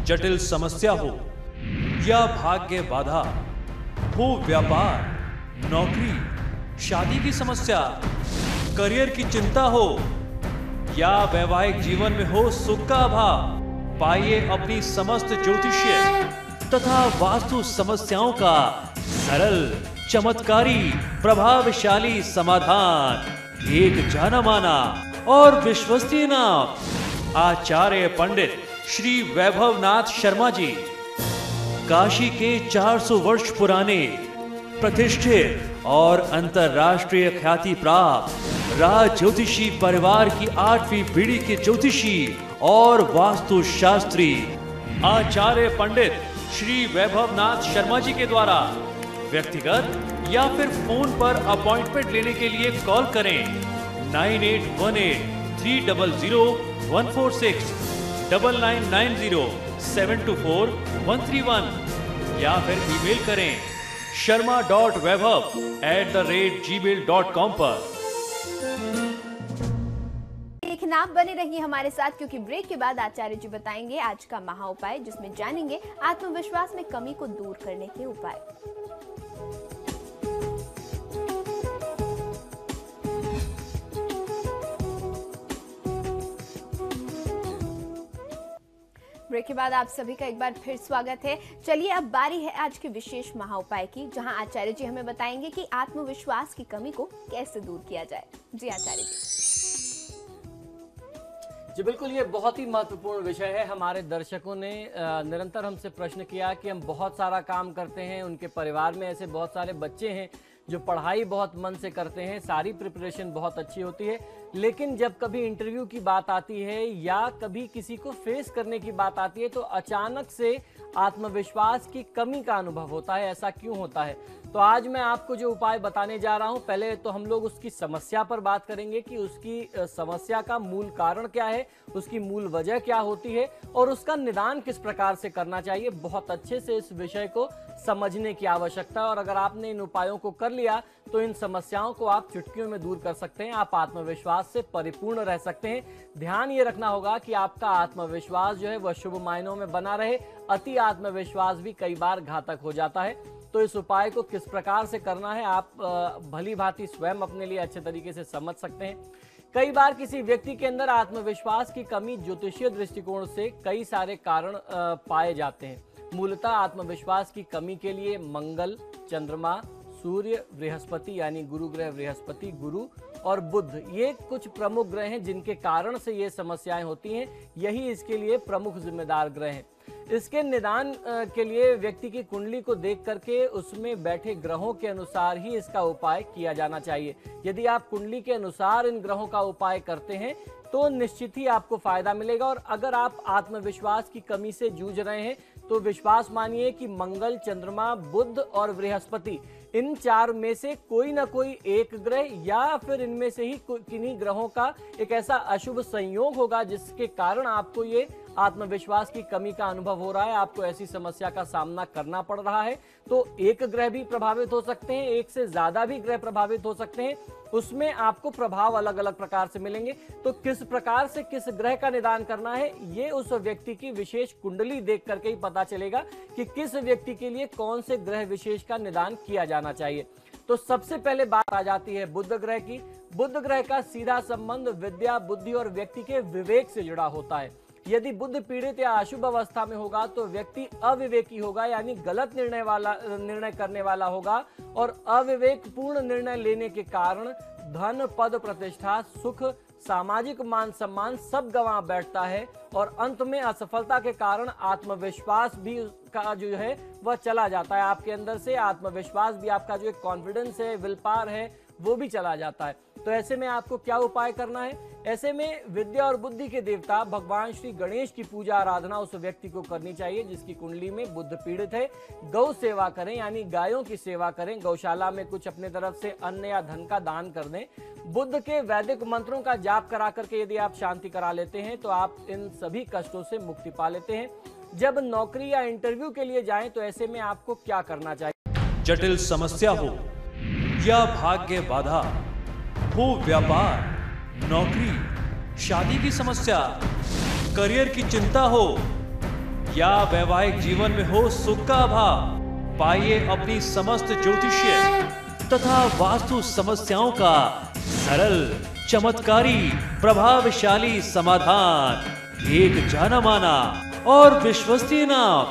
जटिल समस्या हो या भाग्य बाधा, हो व्यापार, नौकरी, शादी की समस्या, करियर की चिंता हो या वैवाहिक जीवन में हो सुख का अभाव, पाइए अपनी समस्त ज्योतिषीय तथा वास्तु समस्याओं का सरल, चमत्कारी, प्रभावशाली समाधान। एक जाना माना और विश्वसनीय नाम, आचार्य पंडित श्री वैभवनाथ शर्मा जी, काशी के 400 वर्ष पुराने प्रतिष्ठित और अंतरराष्ट्रीय ख्याति प्राप्त राज ज्योतिषी परिवार की 8वीं पीढ़ी के ज्योतिषी और वास्तु शास्त्री आचार्य पंडित श्री वैभवनाथ शर्मा जी के द्वारा व्यक्तिगत या फिर फोन पर अपॉइंटमेंट लेने के लिए कॉल करें 9818300146, 9990724131 या फिर ईमेल करें sharma.vaibhav@gmail.com पर। लेकिन आप बने रहिए हमारे साथ, क्योंकि ब्रेक के बाद आचार्य जी बताएंगे आज का महा उपाय, जिसमें जानेंगे आत्मविश्वास में कमी को दूर करने के उपाय। ब्रेक के बाद आप सभी का एक बार फिर स्वागत है। चलिए अब बारी है आज के विशेष महा उपाय की, जहां आचार्य जी हमें बताएंगे कि आत्मविश्वास की कमी को कैसे दूर किया जाए। जी आचार्य जी बिल्कुल, ये बहुत ही महत्वपूर्ण विषय है। हमारे दर्शकों ने निरंतर हमसे प्रश्न किया कि हम बहुत सारा काम करते हैं, उनके परिवार में ऐसे बहुत सारे बच्चे हैं जो पढ़ाई बहुत मन से करते हैं, सारी प्रिपरेशन बहुत अच्छी होती है, लेकिन जब कभी इंटरव्यू की बात आती है या कभी किसी को फेस करने की बात आती है तो अचानक से आत्मविश्वास की कमी का अनुभव होता है। ऐसा क्यों होता है? तो आज मैं आपको जो उपाय बताने जा रहा हूं, पहले तो हम लोग उसकी समस्या पर बात करेंगे कि उसकी समस्या का मूल कारण क्या है, उसकी मूल वजह क्या होती है और उसका निदान किस प्रकार से करना चाहिए। बहुत अच्छे से इस विषय को समझने की आवश्यकता है और अगर आपने इन उपायों को कर लिया तो इन समस्याओं को आप चुटकियों में दूर कर सकते हैं। आप आत्मविश्वास से परिपूर्ण रह सकते हैं। ध्यान ये रखना होगा कि आपका आत्मविश्वास जो है वह शुभ मायनों में बना रहे। अति आत्मविश्वास भी कई बार घातक हो जाता है। तो इस उपाय को किस प्रकार से करना है आप भली भांति स्वयं अपने लिए अच्छे तरीके से समझ सकते हैं। कई बार किसी व्यक्ति के अंदर आत्मविश्वास की कमी ज्योतिषीय दृष्टिकोण से कई सारे कारण पाए जाते हैं। मूलतः आत्मविश्वास की कमी के लिए मंगल, चंद्रमा, सूर्य, बृहस्पति यानी गुरु ग्रह बृहस्पति, गुरु और बुध, ये कुछ प्रमुख ग्रह हैं जिनके कारण से ये समस्याएं होती हैं। यही इसके लिए प्रमुख जिम्मेदार ग्रह हैं। इसके निदान के लिए व्यक्ति की कुंडली को देख करके उसमें बैठे ग्रहों के अनुसार ही इसका उपाय किया जाना चाहिए। यदि आप कुंडली के अनुसार इन ग्रहों का उपाय करते हैं तो निश्चित ही आपको फायदा मिलेगा। और अगर आप आत्मविश्वास की कमी से जूझ रहे हैं तो विश्वास मानिए कि मंगल, चंद्रमा, बुध और बृहस्पति, इन 4 में से कोई ना कोई एक ग्रह या फिर इनमें से ही किन्हीं ग्रहों का एक ऐसा अशुभ संयोग होगा जिसके कारण आपको ये आत्मविश्वास की कमी का अनुभव हो रहा है, आपको ऐसी समस्या का सामना करना पड़ रहा है। तो एक ग्रह भी प्रभावित हो सकते हैं, एक से ज्यादा भी ग्रह प्रभावित हो सकते हैं, उसमें आपको प्रभाव अलग अलग प्रकार से मिलेंगे। तो किस प्रकार से किस ग्रह का निदान करना है, ये उस व्यक्ति की विशेष कुंडली देख करके ही पता चलेगा कि किस व्यक्ति के लिए कौन से ग्रह विशेष का निदान किया जाना चाहिए। तो सबसे पहले बात आ जाती है बुध ग्रह की। बुध ग्रह का सीधा संबंध विद्या, बुद्धि और व्यक्ति के विवेक से जुड़ा होता है। यदि बुध पीड़ित या अशुभ अवस्था में होगा तो व्यक्ति अविवेकी होगा, यानी गलत निर्णय करने वाला होगा और अविवेक पूर्ण निर्णय लेने के कारण धन, पद, प्रतिष्ठा, सुख, सामाजिक मान सम्मान सब गंवा बैठता है और अंत में असफलता के कारण आत्मविश्वास भी का जो है वह चला जाता है। आपके अंदर से आत्मविश्वास भी, आपका जो एक कॉन्फिडेंस है, विल पावर है, वो भी चला जाता है। तो ऐसे में आपको क्या उपाय करना है? ऐसे में विद्या और बुद्धि के देवता भगवान श्री गणेश की पूजा आराधना उस व्यक्ति को करनी चाहिए जिसकी कुंडली में बुध पीड़ित है। गौ सेवा करें, यानी गायों की सेवा करें। गौशाला में कुछ अपने तरफ से अन्न या धन का दान कर दें। बुध के वैदिक मंत्रों का जाप करा करके यदि आप शांति करा लेते हैं तो आप इन सभी कष्टों से मुक्ति पा लेते हैं। जब नौकरी या इंटरव्यू के लिए जाएं तो ऐसे में आपको क्या करना चाहिए? जटिल समस्या हो या भाग्य बाधा, हो व्यापार, नौकरी, शादी की समस्या, करियर की चिंता हो या वैवाहिक जीवन में हो सुख का अभाव, पाइए अपनी समस्त ज्योतिषीय तथा वास्तु समस्याओं का सरल, चमत्कारी, प्रभावशाली समाधान। एक जाना माना और विश्वसनीय नाम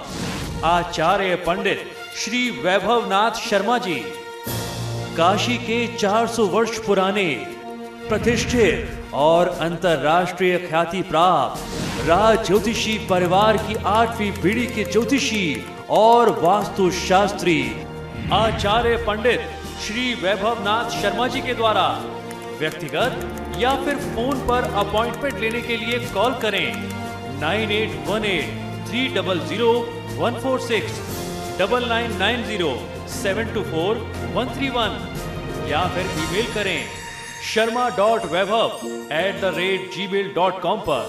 आचार्य पंडित श्री वैभवनाथ शर्मा जी, काशी के 400 वर्ष पुराने प्रतिष्ठित और अंतरराष्ट्रीय ख्याति प्राप्त राज ज्योतिषी परिवार की 8वीं पीढ़ी के ज्योतिषी और वास्तु शास्त्री आचार्य पंडित श्री वैभवनाथ शर्मा जी के द्वारा व्यक्तिगत या फिर फोन पर अपॉइंटमेंट लेने के लिए कॉल करें 9818-300-146, 9990-724-131 या फिर ईमेल करें sharma.vaibhav@gmail.com पर।